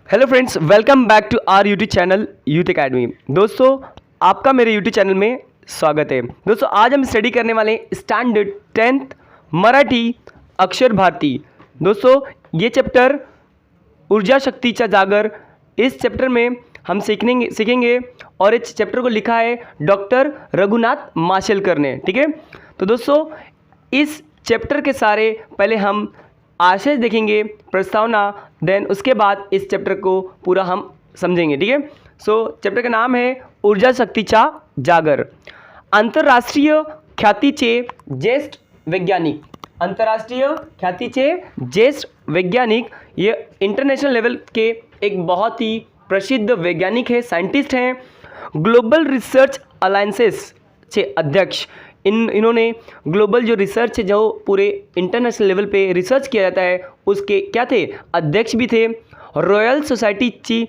Hello friends, welcome back to our YouTube channel youth academy. दोस्तों, आपका मेरे YouTube channel में स्वागत है। दोस्तों, आज हम स्टडी करने वाले हैं स्टैंडर्ड 10th मराठी अक्षर भारती। दोस्तों, ये चैप्टर ऊर्जा शक्तीचा जागर, इस चैप्टर में हम सीखेंगे और इस चैप्टर को लिखा है डॉक्टर रघुनाथ माशेलकर ने। ठीक है, तो दोस्तों इस चैप्टर के सारे पहले हम आशय देखेंगे, प्रस्तावना, देन उसके बाद इस चैप्टर को पूरा हम समझेंगे। ठीक है, सो चैप्टर का नाम है ऊर्जा शक्तीचा जागर। आंतरराष्ट्रीय ख्यातीचे ज्येष्ठ वैज्ञानिक, आंतरराष्ट्रीय ख्यातीचे ज्येष्ठ वैज्ञानिक, ये इंटरनेशनल लेवल के एक बहुत ही प्रसिद्ध वैज्ञानिक है, साइंटिस्ट हैं। ग्लोबल रिसर्च अलायंसेस के अध्यक्ष, इन्होंने ग्लोबल जो रिसर्च है, जो पूरे इंटरनेशनल लेवल पे रिसर्च किया जाता है, उसके क्या थे, अध्यक्ष भी थे। रॉयल सोसाइटी ची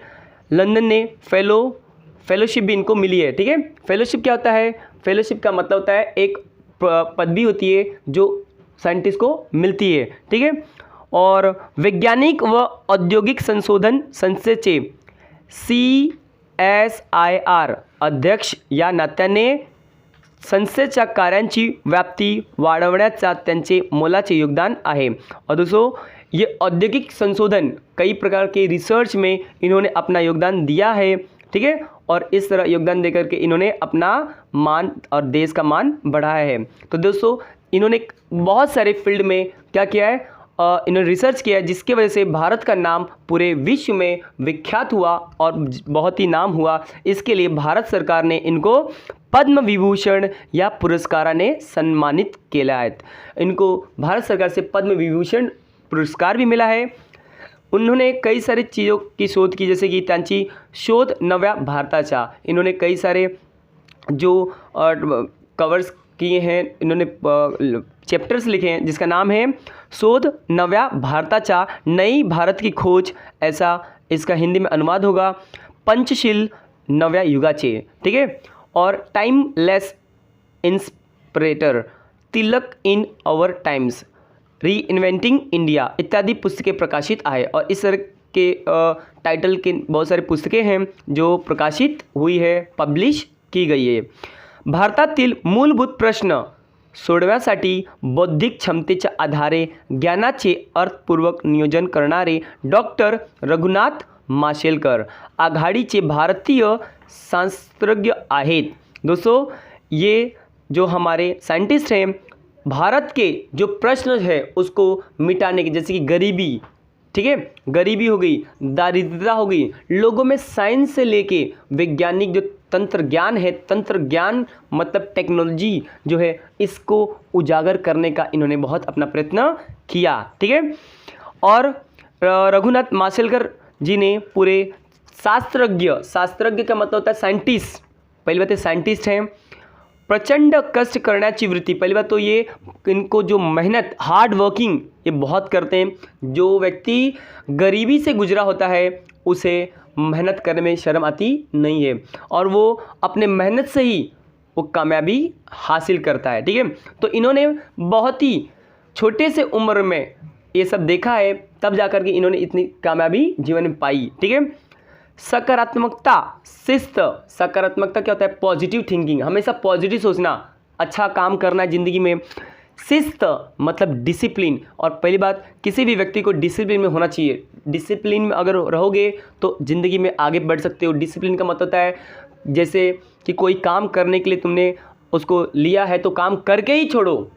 लंदन ने फेलोशिप भी इनको मिली है। ठीक है, फेलोशिप क्या होता है? फेलोशिप का मतलब होता है एक पदवी होती है जो साइंटिस्ट को मिलती है। ठीक है, और वैज्ञानिक व औद्योगिक संशोधन संस्थेचे CSIR अध्यक्ष या नात्याने संस्थेच्या कार्यांची व्याप्ती वाढवण्याचा त्यांचे मोलाचे योगदान आहे। और दोस्तों, ये औद्योगिक संशोधन, कई प्रकार के रिसर्च में इन्होंने अपना योगदान दिया है। ठीक है, और इस तरह योगदान देकर के इन्होंने अपना मान और देश का मान बढ़ाया है। तो दोस्तों, इन्होंने बहुत सारे फील्ड में क्या किया है, इन्होंने रिसर्च किया है, जिसके वजह से भारत का नाम पूरे विश्व में विख्यात हुआ और बहुत ही नाम हुआ। इसके लिए भारत सरकार ने इनको पद्म विभूषण या पुरस्काराने सन्मानित केला आहे। इनको भारत सरकार से पद्म विभूषण पुरस्कार भी मिला है। उन्होंने कई सारी चीज़ों की शोध की, जैसे कि त्यांची शोध नव्या भारताचा, इन्होंने कई सारे जो कवर्स किए हैं, इन्होंने चैप्टर्स लिखे हैं, जिसका नाम है शोध नव्या भारताचा, नई भारत की खोज, ऐसा इसका हिंदी में अनुवाद होगा। पंचशील नव्या युगाचे, ठीक है, और टाइमलेस इंस्पिरेटर, तिलक इन अवर टाइम्स, री इन्वेंटिंग इंडिया इत्यादि पुस्तकें प्रकाशित आहे। और इस तरह के टाइटल के बहुत सारी पुस्तकें हैं जो प्रकाशित हुई है, पब्लिश की गई है। भारतातील मूलभूत प्रश्न सोडवण्यासाठी बौद्धिक क्षमतेच्या आधारे ज्ञानाचे अर्थपूर्वक नियोजन करणारे डॉक्टर रघुनाथ माशेलकर आघाडीचे भारतीय शास्त्रज्ञ आहेत। दोस्तों, ये जो हमारे साइंटिस्ट हैं, भारत के जो प्रश्न है उसको मिटाने के, जैसे कि गरीबी, ठीक है, गरीबी हो गई, दारिद्रता हो गई, लोगों में साइंस से लेके वैज्ञानिक जो तंत्र ज्ञान है, तंत्र ज्ञान मतलब टेक्नोलॉजी जो है, इसको उजागर करने का इन्होंने बहुत अपना प्रयत्न किया। ठीक है, और रघुनाथ माशेलकर जी ने पूरे शास्त्रज्ञ का मतलब होता है साइंटिस्ट, पहली बात है साइंटिस्ट हैं। प्रचंड कष्ट करण्याची वृत्ति, पहली बात तो ये इनको जो मेहनत, हार्ड वर्किंग ये बहुत करते हैं। जो व्यक्ति गरीबी से गुजरा होता है उसे मेहनत करने में शर्म आती नहीं है, और वो अपने मेहनत से ही वो कामयाबी हासिल करता है। ठीक है, तो इन्होंने बहुत ही छोटे से उम्र में ये सब देखा है, तब जाकर के इन्होंने इतनी कामयाबी जीवन में पाई। ठीक है, सकारात्मकता, शिस्त, सकारात्मकता क्या होता है? पॉजिटिव थिंकिंग, हमेशा पॉजिटिव सोचना, अच्छा काम करना है ज़िंदगी में। शिस्त मतलब डिसिप्लिन, और पहली बात किसी भी व्यक्ति को डिसिप्लिन में होना चाहिए। डिसिप्लिन में अगर रहोगे तो ज़िंदगी में आगे बढ़ सकते हो। डिसिप्लिन का मतलब होता है जैसे कि कोई काम करने के लिए तुमने उसको लिया है तो काम करके ही छोड़ो।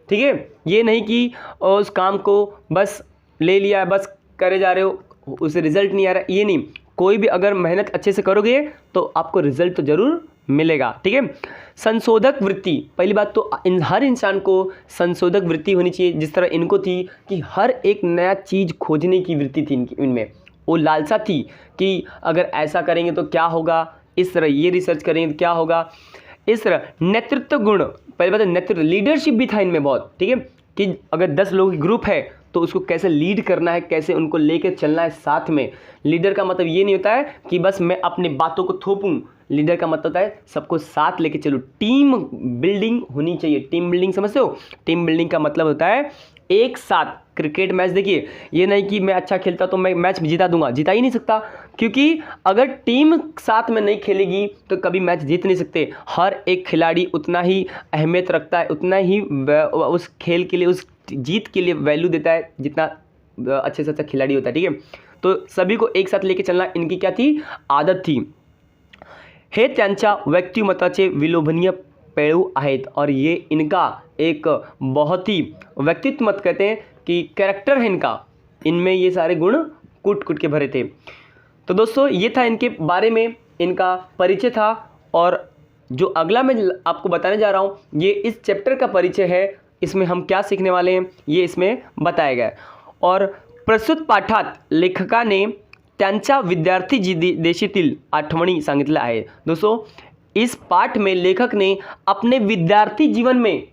ठीक है, ये नहीं कि उस काम को बस ले लिया है, बस करे जा रहे हो, उसे रिजल्ट नहीं आ रहा, ये नहीं। कोई भी अगर मेहनत अच्छे से करोगे तो आपको रिजल्ट तो ज़रूर मिलेगा। ठीक है, संशोधक वृत्ति, पहली बात तो हर इंसान को संशोधक वृत्ति होनी चाहिए, जिस तरह इनको थी कि हर एक नया चीज़ खोजने की वृत्ति थी इनमें, वो लालसा थी कि अगर ऐसा करेंगे तो क्या होगा, इस तरह ये रिसर्च करेंगे तो क्या होगा, इस तरह। नेतृत्व गुण, पहली बात है नेतृत्व, लीडरशिप भी था इनमें बहुत। ठीक है, कि अगर 10 लोगों की ग्रुप है तो उसको कैसे लीड करना है, कैसे उनको लेकर चलना है साथ में। लीडर का मतलब ये नहीं होता है कि बस मैं अपनी बातों को थोपूं, लीडर का मतलब होता है सबको साथ लेके चलो, टीम बिल्डिंग होनी चाहिए। टीम बिल्डिंग समझते हो? टीम बिल्डिंग का मतलब होता है एक साथ क्रिकेट मैच देखिए, ये नहीं कि मैं अच्छा खेलता तो मैं मैच जिता दूंगा, जिता ही नहीं सकता, क्योंकि अगर टीम साथ में नहीं खेलेगी तो कभी मैच जीत नहीं सकते। हर एक खिलाड़ी उतना ही अहमियत रखता है, उतना ही उस खेल के लिए, उस जीत के लिए वैल्यू देता है जितना अच्छे से अच्छा खिलाड़ी होता है, ठीक है। तो सभी को एक साथ लेके चलना इनकी क्या थी, आदत थी। हे त्यांच्या व्यक्तिमत्वाचे विलोभनीय पैलू आहेत, और ये इनका एक बहुत ही व्यक्तित्व मत कहते हैं कि कैरेक्टर है इनका, इनमें ये सारे गुण कूट कूट के भरे थे। तो दोस्तों ये था इनके बारे में, इनका परिचय था। और जो अगला मैं आपको बताने जा रहा हूँ ये इस चैप्टर का परिचय है, इसमें हम क्या सीखने वाले हैं ये इसमें बताया गया है। और प्रस्तुत पाठात लेखकाने त्यांच्या विद्यार्थी देशीतील आठवणी सांगितल्या आहे। दोस्तों इस पाठ में लेखक ने अपने विद्यार्थी जीवन में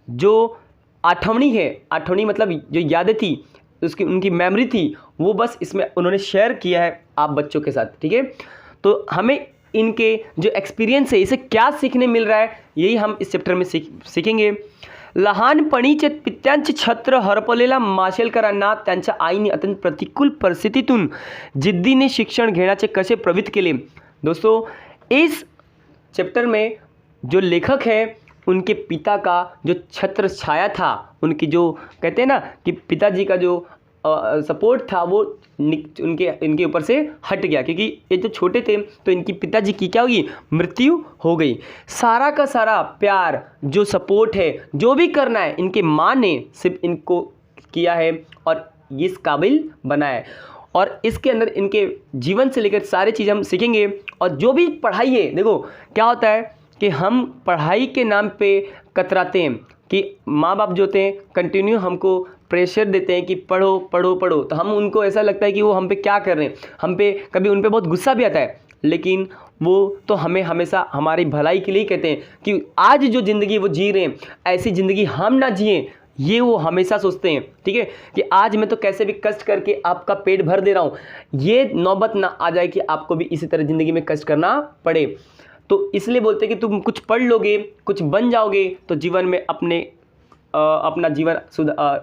जो आठवणी है, आठवणी मतलब जो यादें थी, उसकी उनकी मेमोरी थी, वो बस इसमें उन्होंने शेयर किया है आप बच्चों के साथ, ठीक है। तो हमें इनके जो एक्सपीरियंस है इसे क्या सीखने मिल रहा है यही हम इस चैप्टर में सीखेंगे। लहानपणीचे पित्यांचे छत्र हरपलेल्या माशेलकरांना त्यांच्या आईने अत्यंत प्रतिकूल परिस्थितीतून जिद्दीने शिक्षण घेण्याचे कसे प्रवृत्त केले। दोस्तों इस चैप्टर में जो लेखक है उनके पिता का जो छत्र छाया था, उनकी जो कहते हैं ना कि पिताजी का जो सपोर्ट था वो इनके ऊपर से हट गया, क्योंकि ये जो छोटे थे तो इनकी पिताजी की क्या होगी, मृत्यु हो गई। सारा का सारा प्यार जो सपोर्ट है जो भी करना है इनके माँ ने सिर्फ इनको किया है और इस काबिल बनाया है। और इसके अंदर इनके जीवन से लेकर सारी चीज़ हम सीखेंगे। और जो भी पढ़ाई है, देखो क्या होता है कि हम पढ़ाई के नाम पे कतराते हैं कि माँ बाप जो होते हैं कंटिन्यू हमको प्रेशर देते हैं कि पढ़ो पढ़ो पढ़ो, तो हम उनको ऐसा लगता है कि वो हम पे क्या कर रहे हैं, हम पे कभी उन पे बहुत गुस्सा भी आता है, लेकिन वो तो हमें हमेशा हमारी भलाई के लिए कहते हैं कि आज जो ज़िंदगी वो जी रहे हैं ऐसी ज़िंदगी हम ना जिएं, ये वो हमेशा सोचते हैं, ठीक है, कि आज मैं तो कैसे भी कष्ट करके आपका पेट भर दे रहा हूँ, ये नौबत ना आ जाए कि आपको भी इसी तरह ज़िंदगी में कष्ट करना पड़े। तो इसलिए बोलते हैं कि तुम कुछ पढ़ लोगे, कुछ बन जाओगे तो जीवन में अपना जीवन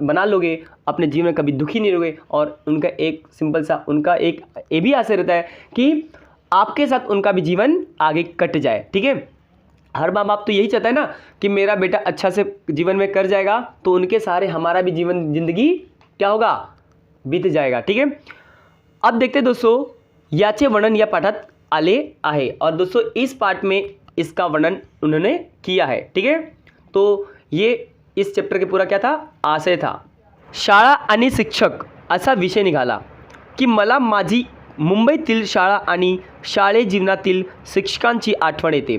बना लोगे, अपने जीवन में कभी दुखी नहीं रहोगे। और उनका एक सिंपल सा उनका एक ये भी आशय रहता है कि आपके साथ उनका भी जीवन आगे कट जाए, ठीक है। हर माँ बाप तो यही चाहता है ना कि मेरा बेटा अच्छा से जीवन में कर जाएगा तो उनके सहारे हमारा भी जीवन जिंदगी क्या होगा, बीत जाएगा, ठीक है। अब देखते हैं दोस्तों याचे वर्णन या पाठात आले आहे, और दोस्तों इस पाठ में इसका वर्णन उन्होंने किया है, ठीक है। तो ये इस चैप्टर के पूरा क्या था, आशय था। शाळा आणि शिक्षक असा विषय निघाला की मला माझी मुंबईतील शाळा आणि शाळे जीवनातील शिक्षकांची आठवण येते।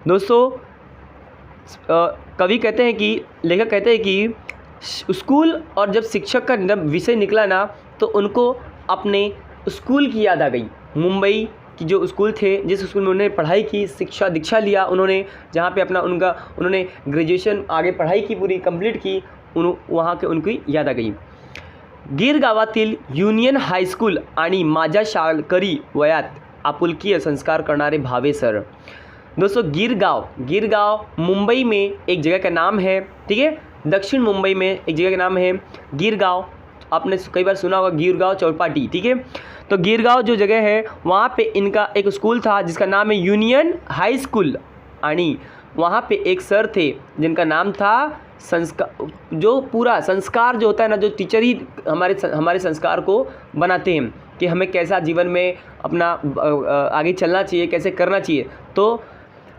दोस्तों कवि कहते हैं कि लेखक कहते हैं कि स्कूल और जब शिक्षक का जब विषय निकला ना तो उनको अपने स्कूल की याद आ गई। मुंबई की जो स्कूल थे, जिस स्कूल में उन्होंने पढ़ाई की, शिक्षा दीक्षा लिया उन्होंने, जहाँ पे उन्होंने ग्रेजुएशन आगे पढ़ाई की पूरी कंप्लीट की, वहाँ के उनकी याद आ गई। गीर गावातील युनियन हायस्कूल आणि माझ्या शाळकरी वयात आपुलकीय संस्कार करणारे भावे सर। दोस्तों गिरगांव मुंबई में एक जगह का नाम है, ठीक है, दक्षिण मुंबई में एक जगह का नाम है गिरगांव। आपने कई बार सुना होगा गिरगांव चौपाटी, ठीक है। तो गिरगांव जो जगह है वहाँ पे इनका एक स्कूल था जिसका नाम है यूनियन हाई स्कूल, आणि वहाँ पे एक सर थे जिनका नाम था संस्कार। जो पूरा संस्कार जो होता है ना, जो टीचर ही हमारे संस्कार को बनाते हैं कि हमें कैसा जीवन में अपना आगे चलना चाहिए, कैसे करना चाहिए। तो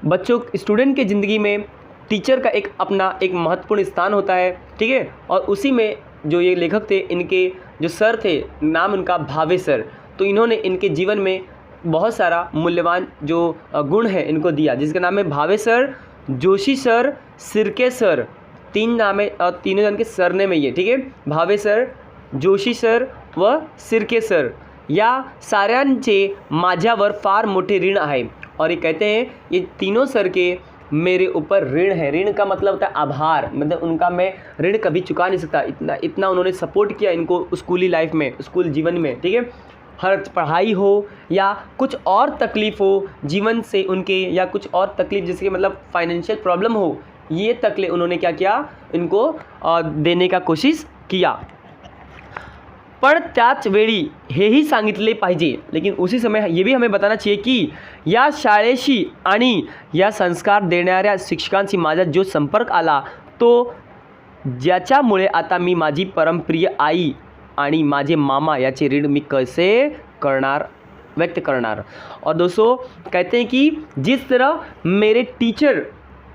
बच्चों स्टूडेंट के ज़िंदगी में टीचर का अपना एक महत्वपूर्ण स्थान होता है, ठीक है। और उसी में जो ये लेखक थे, इनके जो सर थे नाम उनका भावे सर, तो इन्होंने इनके जीवन में बहुत सारा मूल्यवान जो गुण है इनको दिया, जिसका नाम है भावे सर, जोशी सर, सिरके सर। 3 नाम है और तीनों जन के सरनेम है ये, ठीक है। भावे सर, जोशी सर व सिरके सर या साऱ्यांचे माझ्यावर फार मोठे ऋण आहे। और ये कहते हैं ये तीनों सर के मेरे ऊपर ऋण है। ऋण का मतलब होता है आभार, मतलब उनका मैं ऋण कभी चुका नहीं सकता, इतना उन्होंने सपोर्ट किया इनको स्कूली लाइफ में, स्कूल जीवन में, ठीक है। हर पढ़ाई हो या कुछ और तकलीफ़ हो जीवन से उनके, या कुछ और तकलीफ़ जैसे कि मतलब फाइनेंशियल प्रॉब्लम हो, ये तकलीफ उन्होंने क्या किया, इनको देने का कोशिश किया. पण त्याच वेळी हेही सांगितले पाहिजे, लेकिन उसी समय ये भी हमें बताना चाहिए की या शाळेशी आणि या संस्कार देणाऱ्या शिक्षकांशी माझा जो संपर्क आला तो ज्याच्यामुळे आता मी माझी परमप्रिय आई आणि माझे मामा याचे ऋण मी कैसे व्यक्त करणार. और दोस्तों कहते हैं कि जिस तरह मेरे टीचर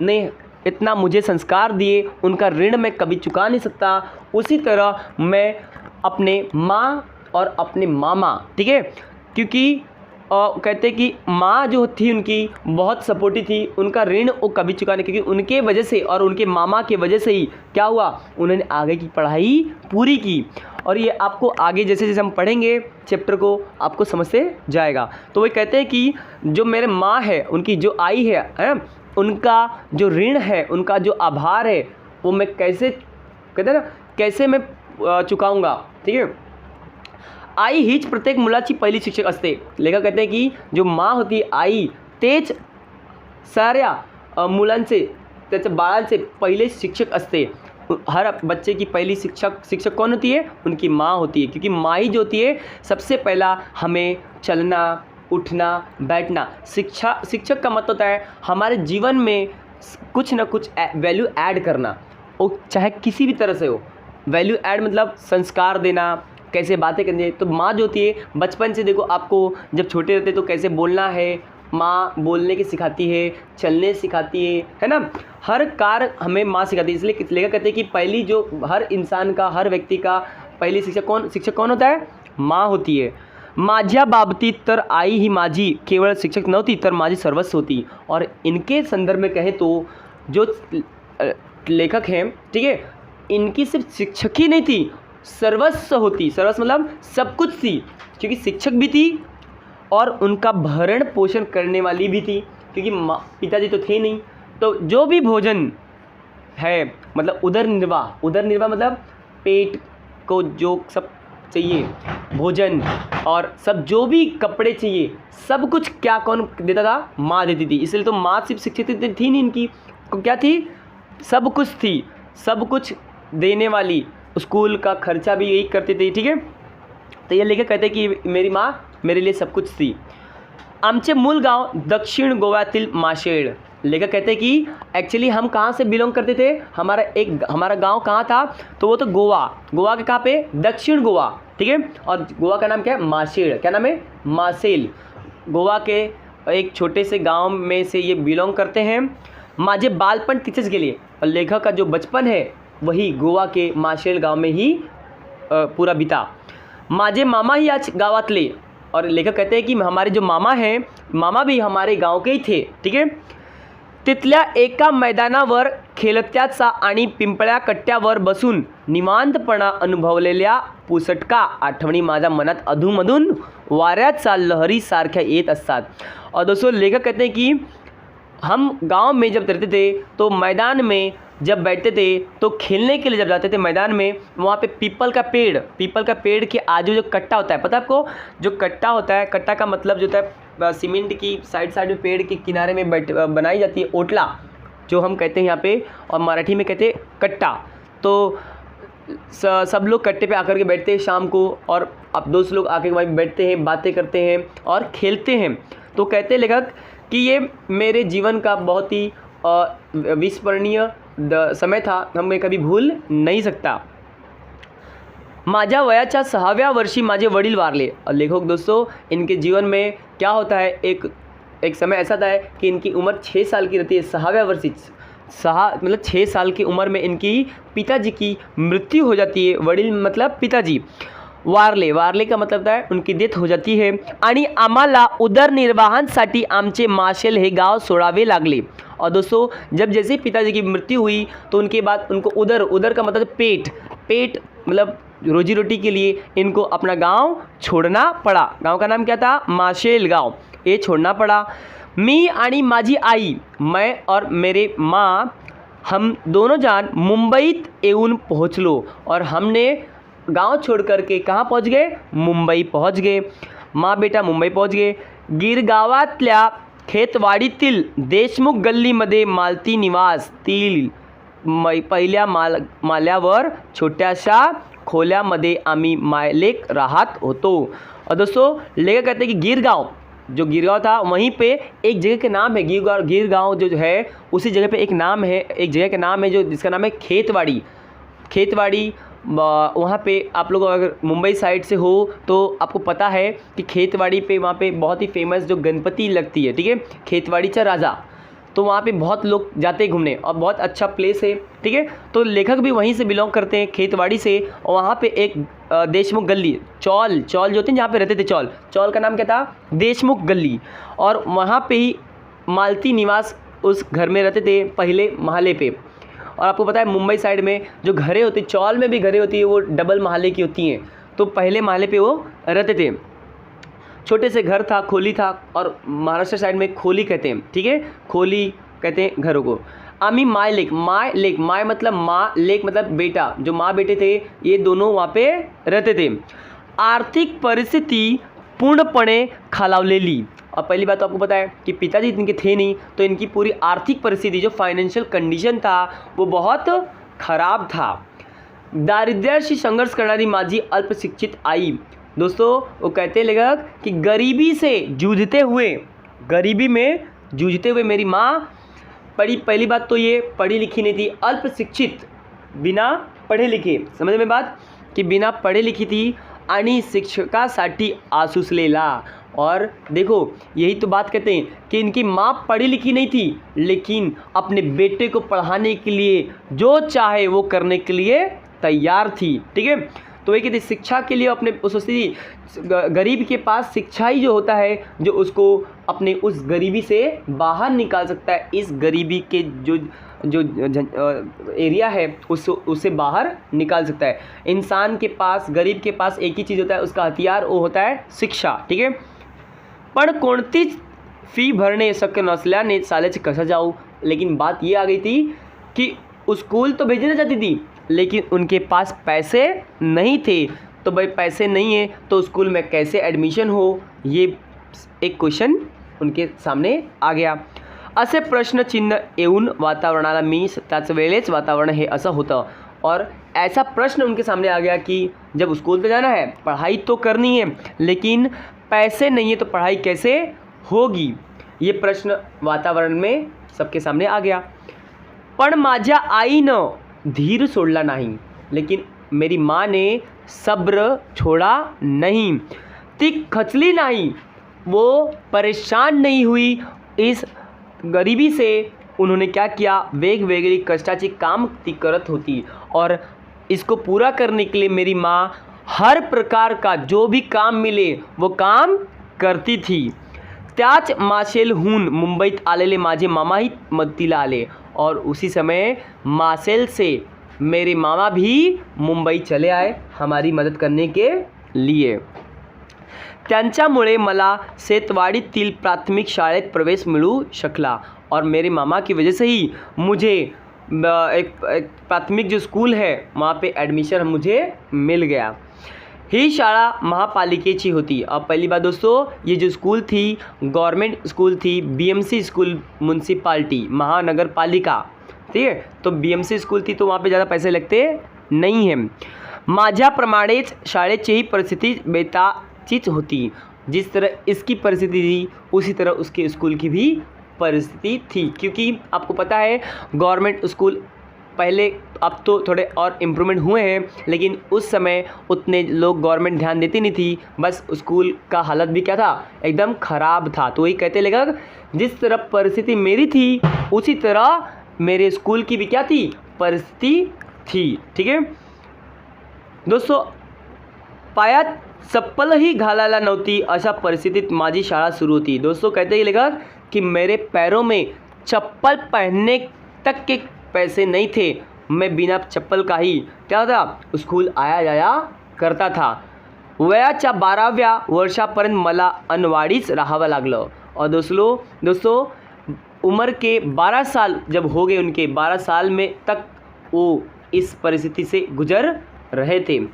ने इतना मुझे संस्कार दिए उनका ऋण मैं कभी चुका नहीं सकता, उसी तरह मैं अपने माँ और अपने मामा, ठीक है, क्योंकि कहते हैं कि माँ जो थी उनकी बहुत सपोर्टिव थी, उनका ऋण वो कभी चुका नहीं, क्योंकि उनके वजह से और उनके मामा के वजह से ही क्या हुआ, उन्होंने आगे की पढ़ाई पूरी की. और ये आपको आगे जैसे जैसे हम पढ़ेंगे चैप्टर को आपको समझते जाएगा. तो वो कहते हैं कि जो मेरे माँ है उनकी जो आई है उनका जो ऋण है, उनका जो आभार है, वो मैं कैसे कहते हैं ना कैसे मैं चुकाऊँगा. ठीक है. आई हीच प्रत्येक मुलाची पहिली शिक्षक असते. लेखक कहते हैं कि जो माँ होती आई तेच साऱ्या मुलांचे त्याच्या बाळांचे पहिले शिक्षक असते. हर बच्चे की पहली शिक्षक कौन होती है, उनकी माँ होती है, क्योंकि माँ ही जो होती है सबसे पहला हमें चलना उठना बैठना. शिक्षक का मतलब होता है हमारे जीवन में कुछ ना कुछ वैल्यू ऐड करना, वो चाहे किसी भी तरह से हो. वैल्यू ऐड मतलब संस्कार देना, कैसे बातें करनी है. तो माँ जो होती है बचपन से देखो आपको जब छोटे रहते तो कैसे बोलना है, माँ बोलने की सिखाती है, चलने सिखाती है ना. हर कार्य हमें माँ सिखाती है. इसलिए लेखक कहते हैं कि पहली जो हर इंसान का हर व्यक्ति का पहली शिक्षक कौन होता है, माँ होती है. माझ्या बाबतीत तर आई ही माझी केवळ शिक्षक नव्हती तर माझी सर्वस्व होती. और इनके संदर्भ में कहें तो जो लेखक हैं, ठीक है, इनकी सिर्फ शिक्षक ही नहीं थी, सर्वस्व होती. सर्वस्व मतलब सब कुछ थी, क्योंकि शिक्षक भी थी और उनका भरण पोषण करने वाली भी थी, क्योंकि पिताजी तो थे नहीं. तो जो भी भोजन है मतलब उदर निर्वाह मतलब पेट को जो सब चाहिए भोजन और सब जो भी कपड़े चाहिए सब कुछ क्या कौन देता था, माँ देती थी. इसलिए तो माँ सिर्फ शिक्षित थी नहीं, इनकी क्या थी, सब कुछ थी, सब कुछ देने वाली. स्कूल का खर्चा भी यही करती थी. ठीक है. तो ये लेखक कहते हैं कि मेरी माँ मेरे लिए सब कुछ थी. आमचे मूल गांव दक्षिण गोव्यातील माशेड. लेखक कहते हैं कि एक्चुअली हम कहाँ से बिलोंग करते थे, हमारा गांव कहाँ था, तो वो तो गोवा के कहाँ पे, दक्षिण गोवा. ठीक है. और गोवा का नाम क्या है, माशेड. क्या नाम है, मासेल. गोवा के एक छोटे से गांव में से ये बिलोंग करते हैं. माझे बालपण तिथेच गेले. और लेखक का जो बचपन है वही गोवा के माशेल गांव में ही पूरा बीता. माझे मामा ही आज गावातले. और लेखक कहते हैं कि हमारे जो मामा हैं, मामा भी हमारे गांव के ही थे. ठीक है. तिथल्या एका मैदानावर खेळत्याचा आणि पिंपळ्या कट्ट्यावर बसून निवांतपणा अनुभवलेल्या पुसटका आठवणी माझ्या मनात अधूनमधून वाऱ्याच्या लहरीसारख्या येत असतात. और दोस्तों लेखक कहते हैं कि हम गांव में जब रहते थे तो मैदान में जब बैठते थे तो खेलने के लिए जब जाते थे मैदान में, वहाँ पे पीपल का पेड़ के आजू जो कट्टा होता है, पता है आपको, जो कट्टा होता है, कट्टा का मतलब जो होता है सीमेंट की साइड में पेड़ के किनारे में बनाई जाती है ओटला, जो हम कहते हैं यहाँ पे, और मराठी में कहते हैं कट्टा. तो सब लोग कट्टे पे आकर के बैठते हैं शाम को, और अब दोस्त लोग आके वहीं बैठते हैं, बातें करते हैं और खेलते हैं. तो कहते हैं लेखक कि ये मेरे जीवन का बहुत ही विस्मरणीय समय था, हम मैं कभी भूल नहीं सकता. माझ्या वयाच्या 6व्या वर्षी माझे वडील वारले. और लेखक दोस्तों इनके जीवन में क्या होता है, एक समय ऐसा था कि इनकी उम्र 6 साल की रहती है. 6व्या वर्षी 6 साल की उम्र में इनकी पिताजी की मृत्यु हो जाती है. वडील मतलब पिताजी वारले का मतलब है उनकी डेथ हो जाती है. आणि आम्हाला उदरनिर्वाहांसाठी आमचे माशेल हे गाव सोडावे लागले. और दोस्तों जब जैसे पिताजी की मृत्यु हुई तो उनके बाद उनको उदर का मतलब पेट मतलब रोजी रोटी के लिए इनको अपना गांव छोड़ना पड़ा. गांव का नाम क्या था, माशेल गांव. ये छोड़ना पड़ा. मी आणि माझी आई, मैं और मेरे माँ, हम दोनों जान मुंबईत येऊन पहुँचलो. और हमने गांव छोड़ करके कहाँ पहुँच गए, मुंबई पहुँच गए. माँ बेटा मुंबई पहुँच गए. गिरगावातल्या खेतवाडीतील देशमुख गल्लीमध्ये मालती निवास तील पहिल्या माल्यावर छोट्याशा खोल्यामध्ये आम्ही मायलेक राहत होतो। और दोस्तों लेखक कहते हैं कि गिरगांव, जो गिरगांव था वहीं पे एक जगह के नाम है गिरगांव जो है उसी जगह पे एक नाम है, एक जगह का नाम है जो जिसका नाम है खेतवाड़ी। वहाँ पे आप लोग अगर मुंबई साइड से हो तो आपको पता है कि खेतवाड़ी पे वहाँ पे बहुत ही फेमस जो गणपति लगती है, ठीक है, खेतवाड़ीचा राजा। तो वहाँ पे बहुत लोग जाते हैं घूमने और बहुत अच्छा प्लेस है, ठीक है। तो लेखक भी वहीं से बिलोंग करते हैं, खेतवाड़ी से। और वहाँ पे एक देशमुख गली, चौल जो होते हैं जहाँ पे रहते थे, चौल का नाम क्या था, देशमुख गली। और वहाँ पे ही मालती निवास उस घर में रहते थे पहले महले पे। और आपको पता है मुंबई साइड में जो घरें होती, चौल में भी घरें होती है वो डबल महले की होती हैं। तो पहले महले पे वो रहते थे, छोटे से घर था, खोली था, और महाराष्ट्र साइड में खोली कहते हैं, ठीक है, खोली कहते हैं घरों को। आमी माय मतलब माँ, लेक मतलब बेटा, जो माँ बेटे थे ये दोनों वहाँ पे रहते थे। आर्थिक परिस्थिति पूर्णपणे खालावलेली। और पहली बात तो आपको पता है कि पिताजी इनके थे नहीं, तो इनकी पूरी आर्थिक परिस्थिति जो फाइनेंशियल कंडीशन था वो बहुत खराब था। दारिद्र्याशी संघर्ष करणारी माझी अल्पशिक्षित आई। दोस्तों वो कहते हैं लेखक कि गरीबी में जूझते हुए मेरी माँ पहली बात तो ये पढ़ी लिखी नहीं थी, अल्पशिक्षित, बिना पढ़े लिखे, समझ में बात, कि बिना पढ़े लिखी थी आणि शिक्षकासाठी आसुसलेला। और देखो यही तो बात कहते हैं कि इनकी माँ पढ़ी लिखी नहीं थी, लेकिन अपने बेटे को पढ़ाने के लिए जो चाहे वो करने के लिए तैयार थी, ठीक है। तो ये कहते शिक्षा के लिए अपने उस गरीब के पास शिक्षा ही जो होता है जो उसको अपने उस गरीबी से बाहर निकाल सकता है। इस गरीबी के जो एरिया है उससे बाहर निकाल सकता है। इंसान के पास, गरीब के पास एक ही चीज़ होता है, उसका हथियार वो होता है शिक्षा, ठीक है। पण कोणतीच फी भरणे शक्य नसल्याने शाळेत कसं जाऊ। लेकिन बात ये आ गई थी कि स्कूल तो भेजना चाहती थी लेकिन उनके पास पैसे नहीं थे। तो भाई पैसे नहीं है तो स्कूल में कैसे एडमिशन हो, ये एक क्वेश्चन उनके सामने आ गया। असे प्रश्नचिन्ह येऊन वातावरणाला मी त्याच वेळेच वातावरण हे असं होतं। और ऐसा प्रश्न उनके सामने आ गया कि जब स्कूल तो जाना है, पढ़ाई तो करनी है, लेकिन पैसे नहीं है तो पढ़ाई कैसे होगी, ये प्रश्न वातावरण में सबके सामने आ गया। पण माझ्या आईनं धीर सोडला नहीं, लेकिन मेरी माँ ने सब्र छोड़ा नहीं, ती खचली नहीं, वो परेशान नहीं हुई। इस गरीबी से उन्होंने क्या किया, वेगवेगळी कष्टाची काम ती करत होती और इसको पूरा करने के लिए मेरी माँ हर प्रकार का जो भी काम मिले वो काम करती थी। त्याच माशेलहून मुंबईत आलेले माझे मामाही मदतीला आले और उसी समय माशेल से मेरे मामा भी मुंबई चले आए हमारी मदद करने के लिए। त्यांच्यामुळे मला सेतवाडीतील प्राथमिक शाळेत प्रवेश मिळू शकला और मेरे मामा की वजह से ही मुझे एक प्राथमिक जो स्कूल है वहाँ पे एडमिशन मुझे मिल गया। ही शाळा महापालिकेची होती। अब पहली बात दोस्तों, ये जो स्कूल थी गवर्नमेंट स्कूल थी, बीएमसी स्कूल म्युनिसिपालिटी, महानगर पालिका, ठीक है। तो बीएमसी स्कूल थी तो वहाँ पे ज़्यादा पैसे लगते नहीं हैं। माझ्याप्रमाणेच शाळेचीही परिस्थिती बेताचीच होती। जिस तरह इसकी परिस्थिति थी उसी तरह उसके स्कूल की भी परिस्थिति थी, क्योंकि आपको पता है गवर्नमेंट स्कूल पहले, अब तो थोड़े और इम्प्रूवमेंट हुए हैं, लेकिन उस समय उतने लोग गवर्नमेंट ध्यान देती नहीं थी। बस स्कूल का हालत भी क्या था, एकदम ख़राब था। तो वही कहते लेखक, जिस तरह परिस्थिति मेरी थी उसी तरह मेरे स्कूल की भी क्या थी, परिस्थिति थी, ठीक है दोस्तों। पायात चप्पलही घालायला नव्हती अशा परिस्थितीत माझी शाळा सुरू होती। दोस्तों कहते हैं लेखक कि मेरे पैरों में चप्पल पहनने तक के पैसे नहीं थे, मैं बिना चप्पल का ही क्या था स्कूल आया जाया करता था। वयाच्या 12व्या वर्षापर्यंत मला अनवाड़ीच राहावं लागलं। और दोस्तों उम्र के 12 साल जब हो गए उनके, 12 साल में तक वो इस परिस्थिति से गुजर रहे थे।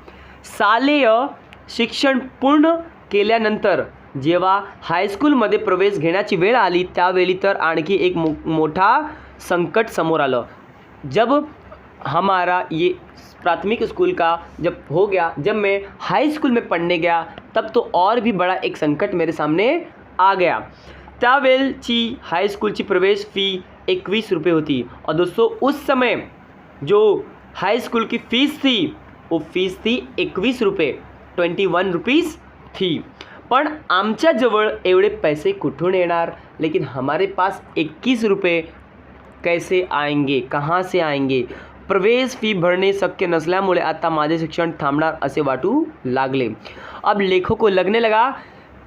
शालेय शिक्षण पूर्ण केल्यानंतर जेव्हा हायस्कूलमध्ये प्रवेश घेण्याची वेळ आली त्यावेळी तर आणखी एक मोठा संकट समोर आलं। जब हमारा ये प्राथमिक स्कूल का जब हो गया, जब मैं हाई स्कूल में पढ़ने गया तब तो और भी बड़ा एक संकट मेरे सामने आ गया। त्यावेळची हाई स्कूलची प्रवेश फ़ी 21 रुपये होती। और दोस्तों उस समय जो हाई स्कूल की फ़ीस थी वो फीस थी 21 रुपये, 21 रुपीज़ थी। पण आमच्याजवळ एवढे पैसे कुठून येणार? लेकिन हमारे पास 21 रुपये कैसे आएंगे, कहाँ से आएंगे? प्रवेश फी भरणे शक्य नसल्यामुळे आता माझे शिक्षण थांबणार असे वाटू लागले। अब लेखक को लगने लगा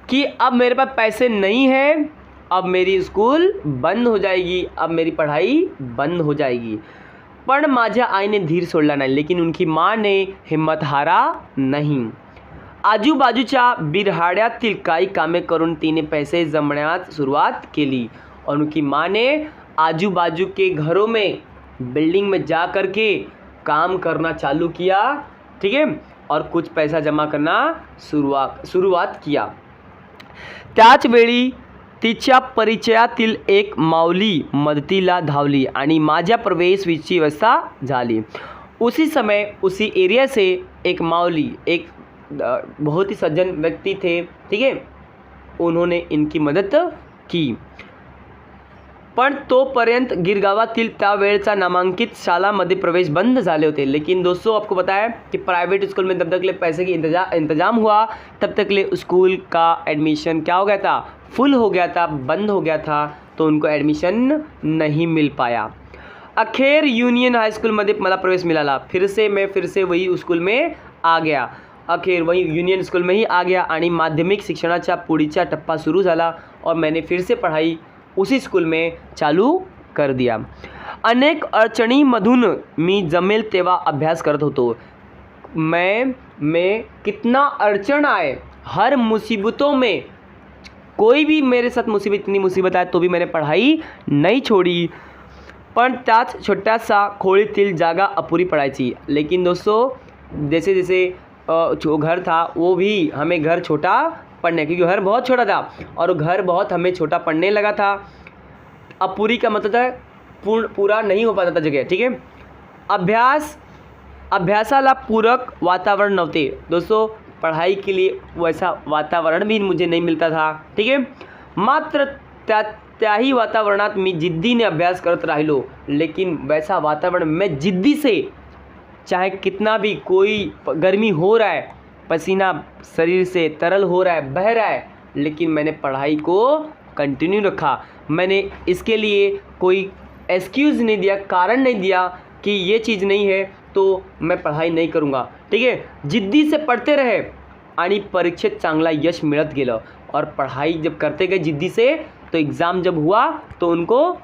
कि अब मेरे पास पैसे नहीं हैं, अब मेरी स्कूल बंद हो जाएगी, अब मेरी पढ़ाई बंद हो जाएगी। पण माझ्या आईने धीर सोडला नाही, लेकिन उनकी माँ ने हिम्मत हारा नहीं। आजूबाजूच्या बिरहाड्यातील काही कामे करून तिने पैसे जमण्यास सुरुवात केली और उनकी माँ ने आजू-बाजू के घरों में, बिल्डिंग में जा कर के काम करना चालू किया, ठीक है, और कुछ पैसा जमा करना सुरुवात किया। त्याच वेळी तिच्या परिचयातील एक माऊली मदतीला धावली आणि माझ्या प्रवेश फीची व्यवस्था झाली। उसी समय उसी एरिया से एक माऊली, एक बहुत ही सज्जन व्यक्ति थे, ठीक है, उन्होंने इनकी मदद की। पण तोपर्यंत गिरगावातील त्यावेळचा नामांकित शालामध्ये प्रवेश बंद झाले होते। लेकिन दोस्तों आपको पता है कि प्राइवेट स्कूल में तब तक ले पैसे की इंतजाम हुआ, तब तक ले स्कूल का एडमिशन क्या हो गया था, फुल हो गया था, बंद हो गया था, तो उनको एडमिशन नहीं मिल पाया। अखेर युनियन हाई स्कूलमध्ये मला प्रवेश मिळाला। फिर से वही स्कूल में आ गया, अखेर वही युनियन स्कूल में ही आ गया आणि माध्यमिक शिक्षणाचा पुढीचा टप्पा सुरू झाला और मैंने फिर से पढ़ाई उसी स्कूल में चालू कर दिया। अनेक अडचणींमधून मी जमेल तेव्हा अभ्यास करत होतो। मैं कितना अड़चन आए, हर मुसीबतों में, कोई भी मेरे साथ मुसीबत, इतनी मुसीबत आए तो भी मैंने पढ़ाई नहीं छोड़ी। पण त्याच छोट्याशा खोळीतील जागा अपुरी पडायची। लेकिन दोस्तों जैसे जैसे जो घर था वो भी हमें घर छोटा पढ़ने, क्योंकि घर बहुत छोटा था और घर बहुत हमें छोटा पड़ने लगा था। अपूरी का मतलब था पूरा नहीं हो पाता था जगह, ठीक है। अभ्यासाला पूरक वातावरण नव्हते। दोस्तों पढ़ाई के लिए वैसा वातावरण भी मुझे नहीं मिलता था, ठीक है। मात्र त्याही वातावरणात मी जिद्दीने अभ्यास करत राहिलो। लेकिन वैसा वातावरण मैं जिद्दी से, चाहे कितना भी कोई गर्मी हो रहा है, पसीना शरीर से तरल हो रहा है, बह रहा है, लेकिन मैंने पढ़ाई को कंटिन्यू रखा। मैंने इसके लिए कोई एक्सक्यूज़ नहीं दिया, कारण नहीं दिया कि ये चीज़ नहीं है तो मैं पढ़ाई नहीं करूँगा, ठीक है। जिद्दी से पढ़ते रहे आणि परीक्षेत चांगला यश मिळत गेलं। और पढ़ाई जब करते गए जिद्दी से, तो एग्ज़ाम जब हुआ तो उनको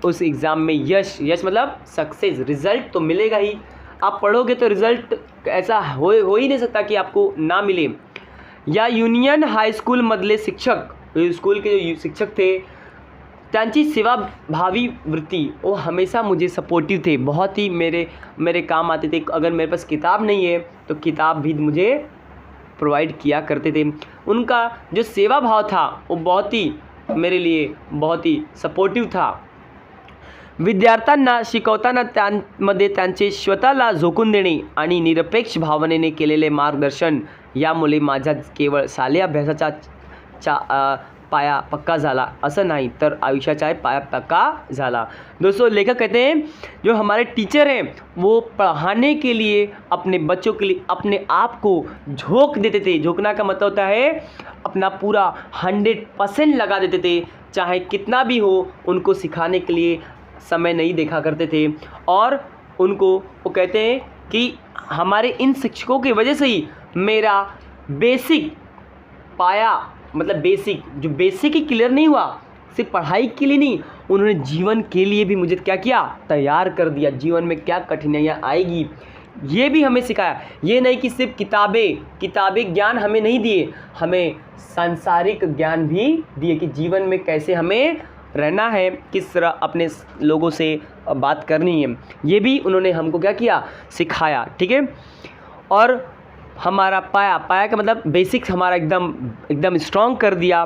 उस एग्ज़ाम में यश मतलब सक्सेस, रिज़ल्ट तो मिलेगा ही। आप पढ़ोगे तो रिज़ल्ट ऐसा हो ही नहीं सकता कि आपको ना मिले। या युनियन हाई स्कूल मधले शिक्षक, स्कूल के जो शिक्षक थे, त्यांची सेवाभावी वृत्ति वो हमेशा मुझे सपोर्टिव थे, बहुत ही मेरे काम आते थे। अगर मेरे पास किताब नहीं है तो किताब भी मुझे प्रोवाइड किया करते थे। उनका जो सेवा भाव था वो बहुत ही मेरे लिए बहुत ही सपोर्टिव था। विद्यार्थ्यांना शिकवताना त्यांमध्ये त्यांचे स्वतःला झोकून देणे आणि निरपेक्ष भावनेने केलेले मार्गदर्शन यामुळे माझा केवळ शालेय अभ्यासाचा पाया पक्का झाला असं नहीं, तर आयुष्याचा पाया पक्का झाला। दोस्तों लेखक कहते हैं जो हमारे टीचर हैं वो पढ़ाने के लिए अपने बच्चों के लिए अपने आप को झोंक देते थे। झोंकना का मतलब होता है अपना पूरा 100% लगा देते थे, चाहे कितना भी हो। उनको सिखाने के लिए समय नहीं देखा करते थे और उनको वो कहते हैं कि हमारे इन शिक्षकों की वजह से ही मेरा बेसिक पाया, मतलब जो बेसिक ही क्लियर नहीं हुआ, सिर्फ पढ़ाई के लिए नहीं, उन्होंने जीवन के लिए भी मुझे क्या किया, तैयार कर दिया। जीवन में क्या कठिनाइयाँ आएगी ये भी हमें सिखाया। ये नहीं कि सिर्फ किताबें ज्ञान हमें नहीं दिए, हमें सांसारिक ज्ञान भी दिए कि जीवन में कैसे हमें रहना है, किस तरह अपने लोगों से बात करनी है, ये भी उन्होंने हमको क्या किया, सिखाया, ठीक है। और हमारा पाया का मतलब बेसिक्स हमारा एकदम स्ट्रॉन्ग कर दिया।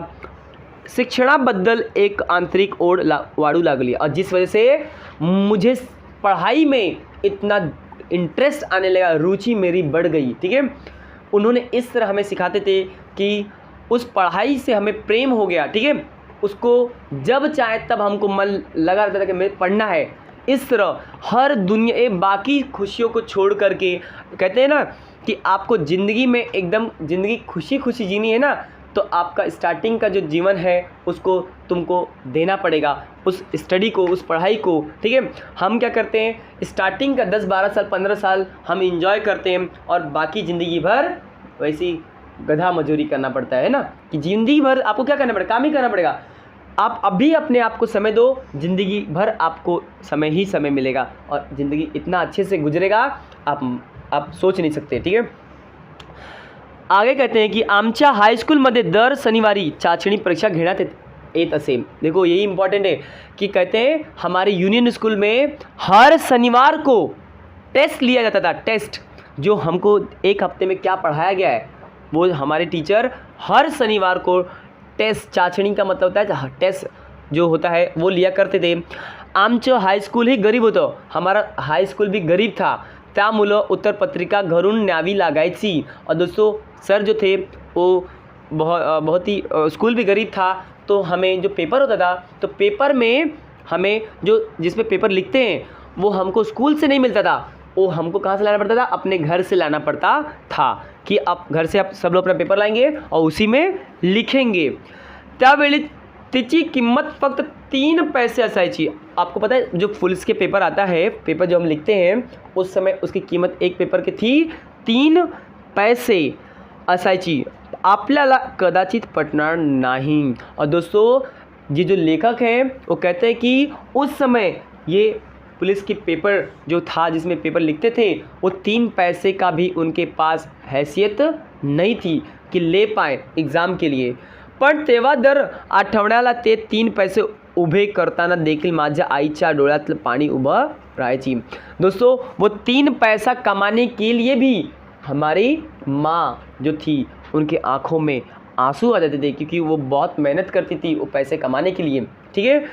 शिक्षणाबद्दल एक आंतरिक ओढ वाढू लागली और जिस वजह से मुझे पढ़ाई में इतना इंटरेस्ट आने लगा, रुचि मेरी बढ़ गई। ठीक है, उन्होंने इस तरह हमें सिखाते थे कि उस पढ़ाई से हमें प्रेम हो गया। ठीक है, उसको जब चाहे तब हमको मन लगा रहता था कि मैं पढ़ना है। इस तरह हर दुनिया बाकी खुशियों को छोड़ करके, कहते हैं ना कि आपको ज़िंदगी में एकदम ज़िंदगी खुशी खुशी जीनी है ना, तो आपका स्टार्टिंग का जो जीवन है उसको तुमको देना पड़ेगा उस स्टडी को, उस पढ़ाई को। ठीक है, हम क्या करते हैं, स्टार्टिंग का 10-12 साल 15 साल हम इंजॉय करते हैं और बाकी ज़िंदगी भर वैसी गधा मजूरी करना पड़ता है ना, कि ज़िंदगी भर आपको क्या करना पड़ेगा, काम ही करना पड़ेगा। आप अभी अपने आप को समय दो, ज़िंदगी भर आपको समय ही समय मिलेगा और ज़िंदगी इतना अच्छे से गुजरेगा आप सोच नहीं सकते। ठीक है, आगे कहते हैं की आमच्या हायस्कूलमध्ये दर शनिवारी चाचणी परीक्षा घेण्यात येत असे। देखो यही इंपॉर्टेंट है कि कहते हैं हमारे यूनियन स्कूल में हर शनिवार को टेस्ट लिया जाता था। टेस्ट जो हमको एक हफ्ते में क्या पढ़ाया गया है वो हमारे टीचर हर शनिवार को टेस्ट, चाचणी का मतलब होता है टेस्ट जो होता है वो लिया करते थे। आमचं हायस्कूल ही गरीब होतं, हमारा हाई स्कूल भी गरीब था, त्यामुळं उत्तरपत्रिका घरून न्यावी लागायची। और दोस्तों सर जो थे वो बहुत ही स्कूल भी गरीब था, तो हमें जो पेपर होता था तो पेपर में हमें जो जिसमें पेपर लिखते हैं वो हमको स्कूल से नहीं मिलता था, वो हमको कहाँ से लाना पड़ता था, अपने घर से लाना पड़ता था कि आप घर से आप सब लोग अपना पेपर लाएंगे और उसी में लिखेंगे। त्यावेळी त्याची किंमत फक्त 3 पैसे असायची। आपको पता है जो फुल्स के पेपर आता है, पेपर जो हम लिखते हैं उस समय उसकी कीमत एक पेपर की थी 3 पैसे असायची। आपल्याला कदाचित पटणार नहीं। और दोस्तों ये जो लेखक हैं वो कहते हैं कि उस समय ये पुलिस की पेपर जो था जिसमें पेपर लिखते थे वो 3 पैसे का भी उनके पास हैसियत नहीं थी कि ले पाए एग्ज़ाम के लिए। पण तेव्हा दर आठवड्याला ते 3 पैसे उभे करताना देखील माझ्या आईच्या डोळ्यातलं पाणी उभं राहायची। दोस्तों वो 3 पैसा कमाने के लिए भी हमारी माँ जो थी उनके आँखों में आंसू आ जाते थे, क्योंकि वो बहुत मेहनत करती थी वो पैसे कमाने के लिए। ठीक है,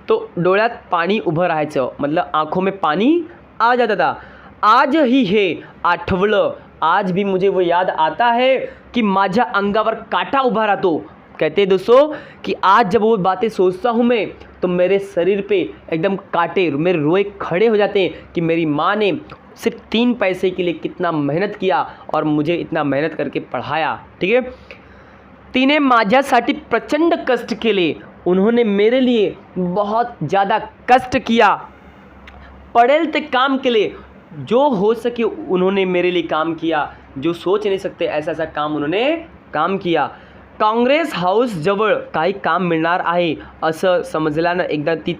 तो डोळ्यात पाणी उभं राहायचं मतलब आँखों में पानी आ जाता था। आज ही हे आठवलं, आज भी मुझे वो याद आता है कि माझ्या अंगावर काटा उभा राहतो। कहते हैं दोस्तों कि आज जब वो बातें सोचता हूँ मैं तो मेरे शरीर पे एकदम कांटे, मेरे रोए खड़े हो जाते हैं कि मेरी माँ ने सिर्फ 3 पैसे के लिए कितना मेहनत किया और मुझे इतना मेहनत करके पढ़ाया। ठीक है, तिने माझ्यासाठी प्रचंड कष्ट केले, उन्होंने मेरे लिए बहुत ज़्यादा कष्ट किया। पढ़ेल ते काम केले, जो हो सके उन्होंने मेरे लिए काम किया, जो सोच नहीं सकते ऐसा ऐसा काम उन्होंने काम किया। काँग्रेस हाऊस जवळ काही काम मिळणार आहे असं समजल्यानं एकदा ती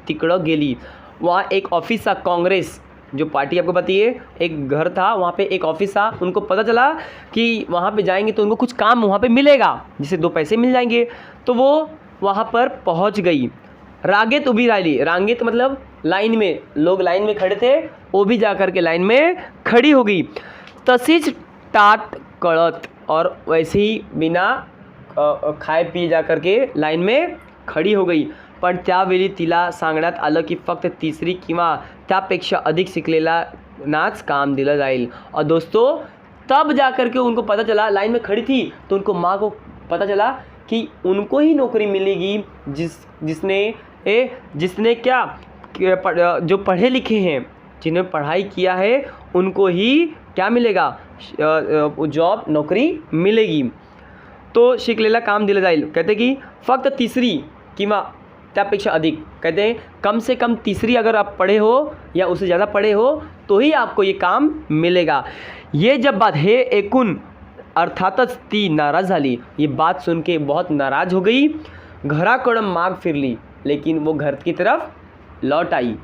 तिकडं गेली। वहाँ एक ऑफिस था, कांग्रेस जो पार्टी आपको पता है, एक घर था वहाँ पे एक ऑफिस था। उनको पता चला कि वहाँ पे जाएंगे तो उनको कुछ काम वहाँ पे मिलेगा जिससे 2 पैसे मिल जाएंगे, तो वो वहाँ पर पहुँच गई। रागेत उभी राहिली, रांगेत मतलब लाइन में, लोग लाइन में खड़े थे, वो भी जा कर के लाइन में खड़ी हो गई। तसीच टाट कळत और वैसे ही बिना खाए पिए जा कर के लाइन में खड़ी हो गई। पण त्यावेळी तिला सांगण्यात आलं की फक्त 3री किंवा त्यापेक्षा अधिक शिकलेल्यांनाच काम दिलं जाईल। और दोस्तों तब जा कर के उनको पता चला, लाइन में खड़ी थी तो उनको माँ को पता चला कि उनको ही नौकरी मिलेगी जिसने क्या जो पढ़े लिखे हैं, जिन्हें पढ़ाई किया है उनको ही क्या मिलेगा, जॉब नौकरी मिलेगी। तो शिकलेला काम दिलं जाईल। कहते कि फक्त 3री किंवा त्यापेक्षा अधिक, कहते हैं कम से कम 3री अगर आप पढ़े हो या उससे ज़्यादा पढ़े हो तो ही आपको ये काम मिलेगा। ये जब बात हे ऐकून अर्थातच ती नाराज़ झाली। ये बात सुन के बहुत नाराज़ हो गई। घराकडं माग फिरली, लेकिन वो घर की तरफ लौट आई।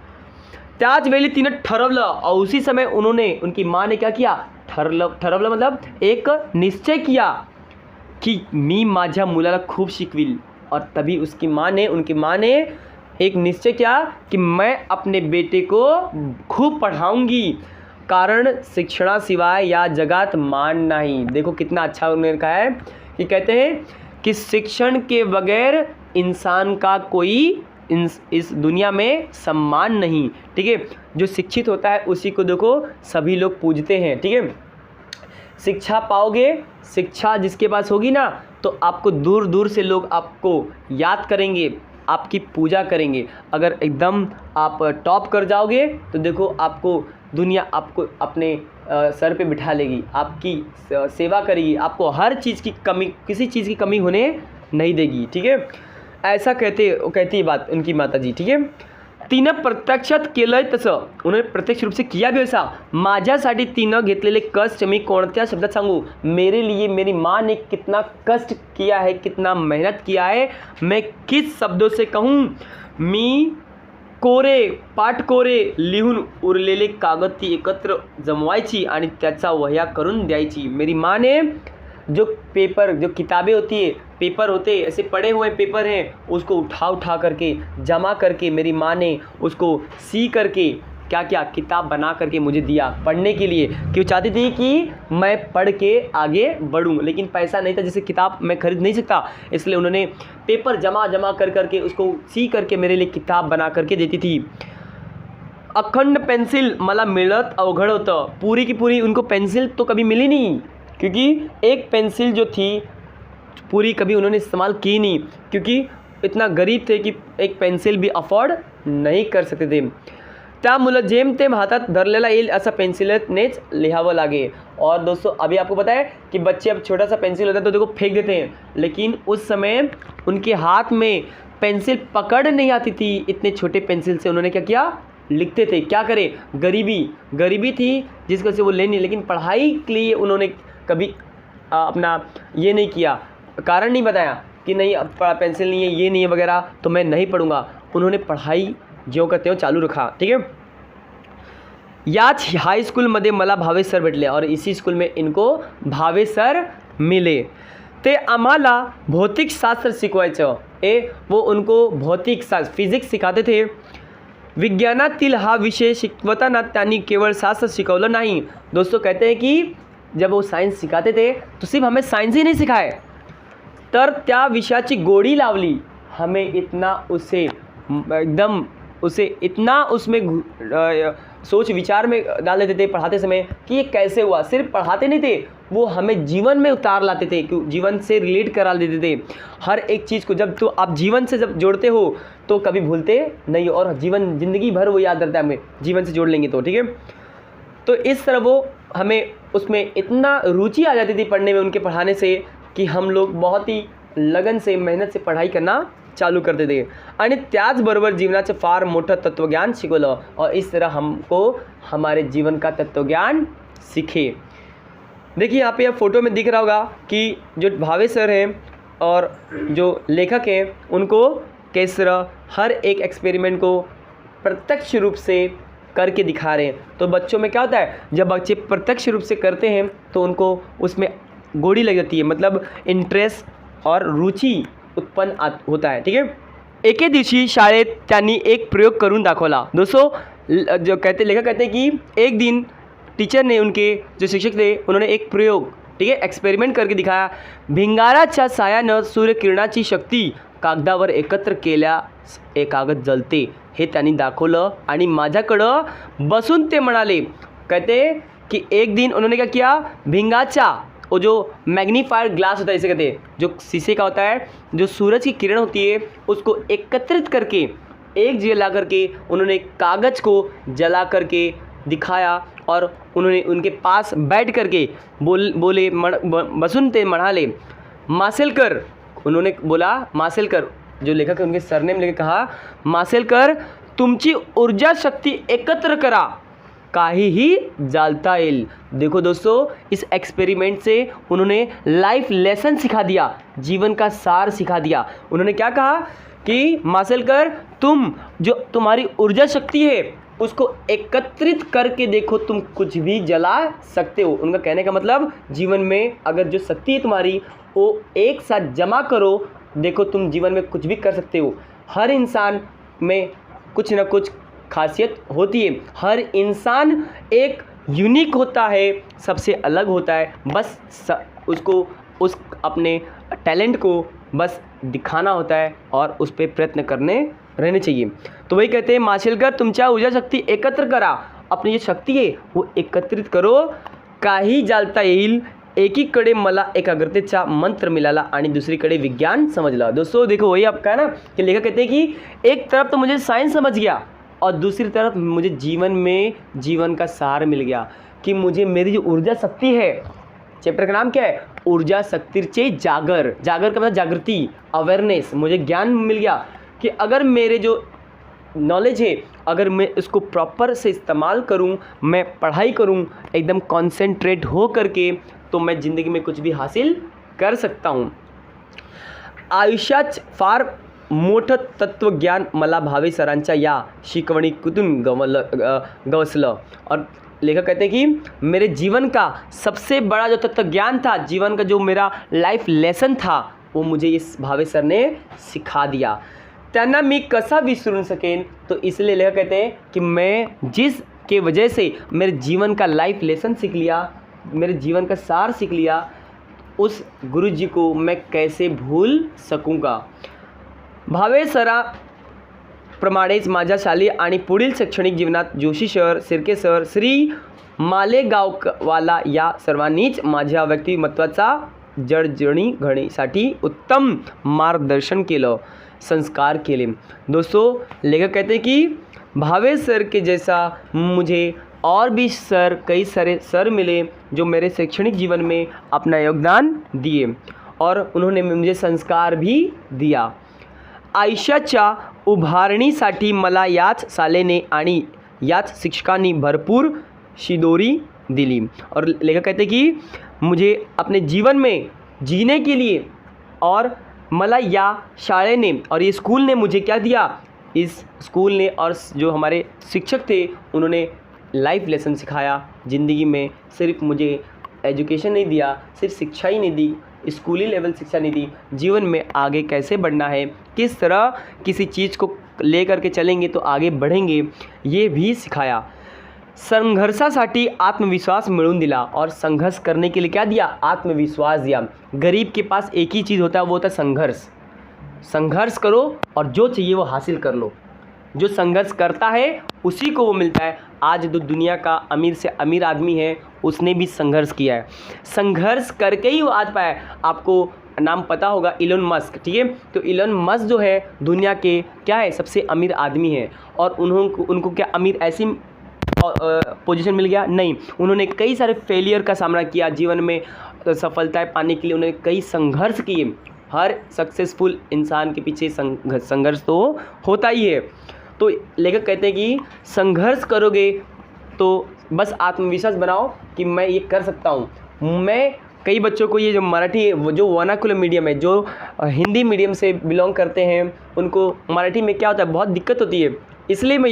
त्याच वेळी तिने ठरवलं और उसी समय उनकी माँ ने क्या किया, ठरवलं मतलब एक निश्चय किया कि मी माझ्या मुलाला खूप शिकविल। और तभी उनकी माँ ने एक निश्चय किया कि मैं अपने बेटे को खूब पढ़ाऊंगी, कारण शिक्षणाशिवाय या जगात मान नहीं। देखो कितना अच्छा उन्होंने कहा है कि कहते हैं कि शिक्षण के बगैर इंसान का कोई इस दुनिया में सम्मान नहीं, ठीक है। जो शिक्षित होता है उसी को देखो सभी लोग पूजते हैं, ठीक है। शिक्षा पाओगे, शिक्षा जिसके पास होगी ना, तो आपको दूर दूर से लोग आपको याद करेंगे, आपकी पूजा करेंगे। अगर एकदम आप टॉप कर जाओगे तो देखो आपको दुनिया आपको अपने सर पे बिठा लेगी, आपकी सेवा करेगी, आपको हर चीज़ की कमी, किसी चीज़ की कमी होने नहीं देगी, ठीक है। ऐसा कहती है बात उनकी माता जी, ठीक है। तिनं प्रत्यक्षात केलंय तसं, उन्होंने प्रत्यक्ष रूप से किया भी ऐसा। माझ्यासाठी तिनं घेतलेले कष्ट मी कोणत्या शब्दात सांगू, मेरे लिए मेरी माँ ने कितना कष्ट किया है, कितना मेहनत किया है, मैं किस शब्दों से कहूँ। मी पाटकोरे लिहून उरलेले कागद ती एकत्र जमवायची आणि त्याचा वह्या करून द्यायची। मेरी माँ ने जो पेपर, जो किताबें होती है, पेपर होते ऐसे पड़े हुए पेपर हैं, उसको उठा करके जमा करके मेरी माँ ने उसको सी करके क्या क्या किताब बना करके मुझे दिया पढ़ने के लिए। क्यों चाहती थी कि मैं पढ़ के आगे बढ़ूँ, लेकिन पैसा नहीं था जिससे किताब मैं खरीद नहीं सकता, इसलिए उन्होंने पेपर जमा करके उसको सी करके मेरे लिए किताब बना करके देती थी। अखंड पेंसिल मला मिळत अवघड होतं, पूरी की पूरी उनको पेंसिल तो कभी मिली नहीं, क्योंकि एक पेंसिल जो थी पूरी कभी उन्होंने इस्तेमाल की नहीं, क्योंकि इतना गरीब थे कि एक पेंसिल भी अफोर्ड नहीं कर सकते थे। त्यामुळे जेमतेम हातात धरलेला येईल असा पेन्सिलनेच लिहावं लागे। और दोस्तों अभी आपको पता है कि बच्चे अब छोटा सा पेंसिल होता है तो देखो फेंक देते हैं, लेकिन उस समय उनके हाथ में पेंसिल पकड़ नहीं आती थी, इतने छोटे पेंसिल से उन्होंने क्या किया, लिखते थे। क्या करें, गरीबी थी जिस वजह से वो लेनी, लेकिन पढ़ाई के लिए उन्होंने कभी अपना ये नहीं किया, कारण नहीं बताया कि नहीं अब पेंसिल नहीं है, ये नहीं है वगैरह, तो मैं नहीं पढ़ूंगा। उन्होंने पढ़ाई ज्यों का त्यों चालू रखा, ठीक है। याच हाईस्कूलमध्ये मला भावे सर भेटले और इसी स्कूल में इनको भावे सर मिले। ते आम्हाला भौतिक शास्त्र शिकवायचं, वो उनको भौतिक शास्त्र फिजिक्स सिखाते थे। विज्ञानातील हा विषय शिकवताना त्यांनी केवळ शास्त्र शिकवलं नहीं। दोस्तों कहते हैं कि जब वो साइंस सिखाते थे तो सिर्फ हमें साइंस ही नहीं सिखाए, तर त्या विषयाची गोडी लावली, हमें इतना उसे इतना उसमें सोच विचार में डाल देते थे पढ़ाते समय कि ये कैसे हुआ। सिर्फ पढ़ाते नहीं थे, वो हमें जीवन में उतार लाते थे, क्यों जीवन से रिलेट करा देते थे हर एक चीज़ को। जब तो आप जीवन से जब जोड़ते हो तो कभी भूलते नहीं हो, और ज़िंदगी भर वो याद रहता है हमें, जीवन से जोड़ लेंगे तो, ठीक है। तो इस तरह वो हमें उसमें इतना रुचि आ जाती थी पढ़ने में उनके पढ़ाने से कि हम लोग बहुत ही लगन से मेहनत से पढ़ाई करना चालू करते थे आणि त्याचबरोबर जीवनाचं फार मोठं तत्वज्ञान शिकवलं, और इस तरह हमको हमारे जीवन का तत्वज्ञान सीखे। देखिए यहाँ पे यह फ़ोटो में दिख रहा होगा कि जो भावे सर हैं और जो लेखक हैं उनको किस तरह हर एक एक्सपेरिमेंट को प्रत्यक्ष रूप से करके दिखा रहे हैं। तो बच्चों में क्या होता है, जब बच्चे प्रत्यक्ष रूप से करते हैं तो उनको उसमें गोड़ी लग जाती है, मतलब इंटरेस्ट और रुचि उत्पन्न होता है, ठीक है। एके दिवशी शाळेत त्यांनी एक प्रयोग करून दाखवला। दोस्तों लेखक कहते हैं कि एक दिन टीचर ने, उनके जो शिक्षक थे, उन्होंने एक प्रयोग, ठीक है, एक्सपेरिमेंट करके दिखाया। भिंगाराच्या साहाय्यानं सूर्यकिरणाची शक्ती कागदावर एकत्र केल्यास एक कागद जलते, हे त्यांनी दाखवलं आणि माझ्याकडं बसून ते म्हणाले। कहते कि एक दिन उन्होंने क्या किया, भिंगाचा, वो जो मैग्नीफायर ग्लास होता है इसे कहते हैं, जो शीशे का होता है, जो सूरज की किरण होती है उसको एकत्रित करके एक जगह ला करके उन्होंने कागज़ को जला करके दिखाया, और उन्होंने उनके पास बैठ करके बोले बसून ते म्हणाले मासेलकर, उन्होंने बोला मासेलकर, जो लेखक है उनके सरनेम लेके कहा मासेलकर तुमची ऊर्जा शक्ति एकत्र करा, काहीही जालता येईल। देखो दोस्तों इस एक्सपेरिमेंट से उन्होंने लाइफ लेसन सिखा दिया, जीवन का सार सिखा दिया। उन्होंने क्या कहा कि मासेलकर तुम जो तुम्हारी ऊर्जा शक्ति है उसको एकत्रित करके देखो, तुम कुछ भी जला सकते हो। उनका कहने का मतलब जीवन में अगर जो शक्ति है तुम्हारी वो एक साथ जमा करो, देखो तुम जीवन में कुछ भी कर सकते हो। हर इंसान में कुछ ना कुछ खासियत होती है, हर इंसान एक यूनिक होता है, सबसे अलग होता है, बस उसको उस अपने टैलेंट को बस दिखाना होता है और उस पर प्रयत्न करने रहने चाहिए। तो वही कहते हैं माशेलकर तुमच्या ऊर्जा शक्ती एकत्र करा, अपनी जी शक्ती आहे वो एकत्रित करो, काही जालता येईल, एकीकडे मला एकाग्रतेचा मंत्र मिळाला आणि दुसरीकडे विज्ञान समझला। दोस्तों देखो वही आपका है ना कि लेखक कहते हैं कि एक तरफ तो मुझे साइंस समझ गया और दूसरी तरफ मुझे जीवन में जीवन का सार मिल गया कि मुझे मेरी जो ऊर्जा शक्ति है, चैप्टर का नाम क्या है, ऊर्जा शक्तीचे जागर, जागर का मतलब जागृति, अवेयरनेस, मुझे ज्ञान मिल गया कि अगर मेरे जो नॉलेज है अगर मैं इसको प्रॉपर से इस्तेमाल करूं, मैं पढ़ाई करूं एकदम कॉन्सेंट्रेट हो करके, तो मैं ज़िंदगी में कुछ भी हासिल कर सकता हूं। आयुष्यात फार मोठं तत्वज्ञान मला भावे सरांच्या या शिकवणीतून गवसलं। और लेखक कहते हैं कि मेरे जीवन का सबसे बड़ा जो तत्वज्ञान था, जीवन का जो मेरा लाइफ लेसन था, वो मुझे इस भावे सर ने सिखा दिया। त्यांना मी कसा विसरू सकेन, तो इसलिए लेखक कहते हैं कि मैं जिस के वजह से मेरे जीवन का लाइफ लेसन सीख लिया, मेरे जीवन का सार सीख लिया, उस गुरु जी को मैं कैसे भूल सकूँगा। भावे सरा प्रमाणेच माझ्या शालेय आणि पुढील शैक्षणिक जीवनात जोशी सर, सिरके सर, श्री मालेगाववाला या सर्वांनीच माझ्या व्यक्तिमत्वाचा जडजडणीसाठी उत्तम मार्गदर्शन केलं, संस्कार केले। दोस्तों लेखक कहते हैं कि भावे सर के जैसा मुझे और भी सर, कई सारे सर मिले जो मेरे शैक्षणिक जीवन में अपना योगदान दिए और उन्होंने मुझे संस्कार भी दिया। आयुष्याच्या उभारणीसाठी मला याच शालेने आणि याच शिक्षकांनी भरपूर शिदोरी दिली। और लेखक कहते हैं कि मुझे अपने जीवन में जीने के लिए और मला या शाळेने और ये स्कूल ने मुझे क्या दिया, इस स्कूल ने और जो हमारे शिक्षक थे उन्होंने लाइफ लेसन सिखाया। ज़िंदगी में सिर्फ मुझे एजुकेशन नहीं दिया, सिर्फ शिक्षा ही नहीं दी, स्कूली लेवल शिक्षा नहीं दी, जीवन में आगे कैसे बढ़ना है, किस तरह किसी चीज़ को ले करके चलेंगे तो आगे बढ़ेंगे, ये भी सिखाया। संघर्षासाठी आत्मविश्वास मिळवून दिला और संघर्ष करने के लिए क्या दिया, आत्मविश्वास दिया। गरीब के पास एक ही चीज़ होता है, वो होता है संघर्ष। संघर्ष करो और जो चाहिए वो हासिल कर लो। जो संघर्ष करता है उसी को वो मिलता है। आज जो दुनिया का अमीर से अमीर आदमी है उसने भी संघर्ष किया है, संघर्ष करके ही वो आज पाया है। आपको नाम पता होगा इलोन मस्क, ठीक है। तो इलोन मस्क जो है दुनिया के क्या है, सबसे अमीर आदमी है। और उनको क्या अमीर ऐसी पोजीशन मिल गया, नहीं, उन्होंने कई सारे फेलियर का सामना किया जीवन में, सफलताएं पाने के लिए उन्होंने कई संघर्ष किए। हर सक्सेसफुल इंसान के पीछे संघर्ष तो होता ही है। तो लेखक कहते हैं कि संघर्ष करोगे तो बस आत्मविश्वास बनाओ कि मैं ये कर सकता हूँ। मैं कई बच्चों को ये जो मराठी, जो वर्नाकुलर मीडियम है, जो हिंदी मीडियम से बिलोंग करते हैं, उनको मराठी में क्या होता है, बहुत दिक्कत होती है। इसलिए मैं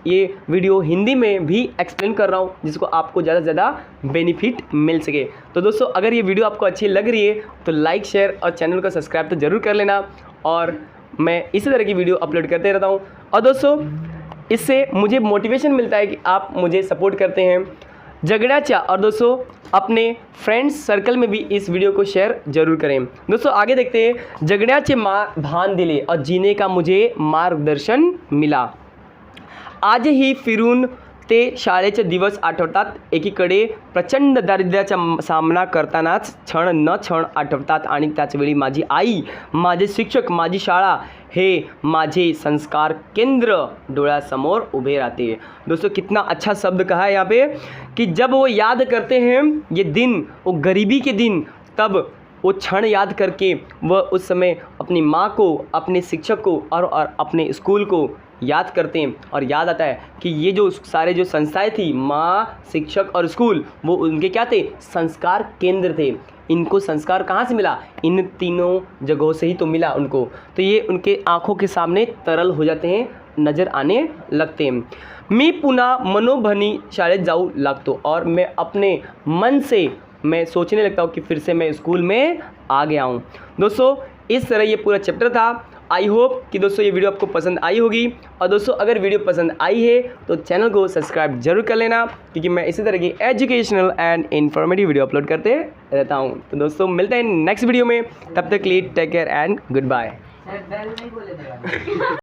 ये वीडियो हिंदी में भी एक्सप्लेन कर रहा हूँ जिसको आपको ज़्यादा से ज़्यादा बेनिफिट मिल सके। तो दोस्तों अगर ये वीडियो आपको अच्छी लग रही है तो लाइक, शेयर और चैनल को सब्सक्राइब तो ज़रूर कर लेना। और मैं इसी तरह की वीडियो अपलोड करते रहता हूँ। और दोस्तों इससे मुझे मोटिवेशन मिलता है कि आप मुझे सपोर्ट करते हैं जगण्याच्या। और दोस्तों अपने फ्रेंड्स सर्कल में भी इस वीडियो को शेयर जरूर करें। दोस्तों आगे देखते हैं, जगण्याचे भान दिले और जीने का मुझे मार्गदर्शन मिला। आजही फिरून ते शाळेचे दिवस आठवतात, एकीकडे प्रचंड दारिद्र्याचा सामना करतानाच क्षण न क्षण आठवतात आणि त्याचवेळी माझी आई, माझे शिक्षक, माझी शाळा हे माझे संस्कार केंद्र डोळ्यासमोर उभे रहते। दोस्तों कितना अच्छा शब्द कहा है यहाँ पे कि जब वो याद करते हैं ये दिन, वो गरीबी के दिन, तब वो क्षण याद करके वह उस समय अपनी माँ को, अपने शिक्षक को और अपने स्कूल को याद करते हैं। और याद आता है कि ये जो सारे जो संस्थाएं थी, माँ, शिक्षक और स्कूल, वो उनके क्या थे, संस्कार केंद्र थे। इनको संस्कार कहाँ से मिला, इन तीनों जगहों से ही तो मिला उनको। तो ये उनके आँखों के सामने तरल हो जाते हैं, नज़र आने लगते हैं। मी पुन्हा मनोभनी शाळेत जाऊ लागतो और मैं अपने मन से मैं सोचने लगता हूँ कि फिर से मैं स्कूल में आ गया हूँ। दोस्तों इस तरह ये पूरा चैप्टर था। आई होप कि दोस्तों ये वीडियो आपको पसंद आई होगी। और दोस्तों अगर वीडियो पसंद आई है तो चैनल को सब्सक्राइब जरूर कर लेना, क्योंकि मैं इसी तरह की educational and informative video upload करते रहता हूँ। तो दोस्तों मिलते हैं नेक्स्ट वीडियो में, तब तक के लिए take care and good bye.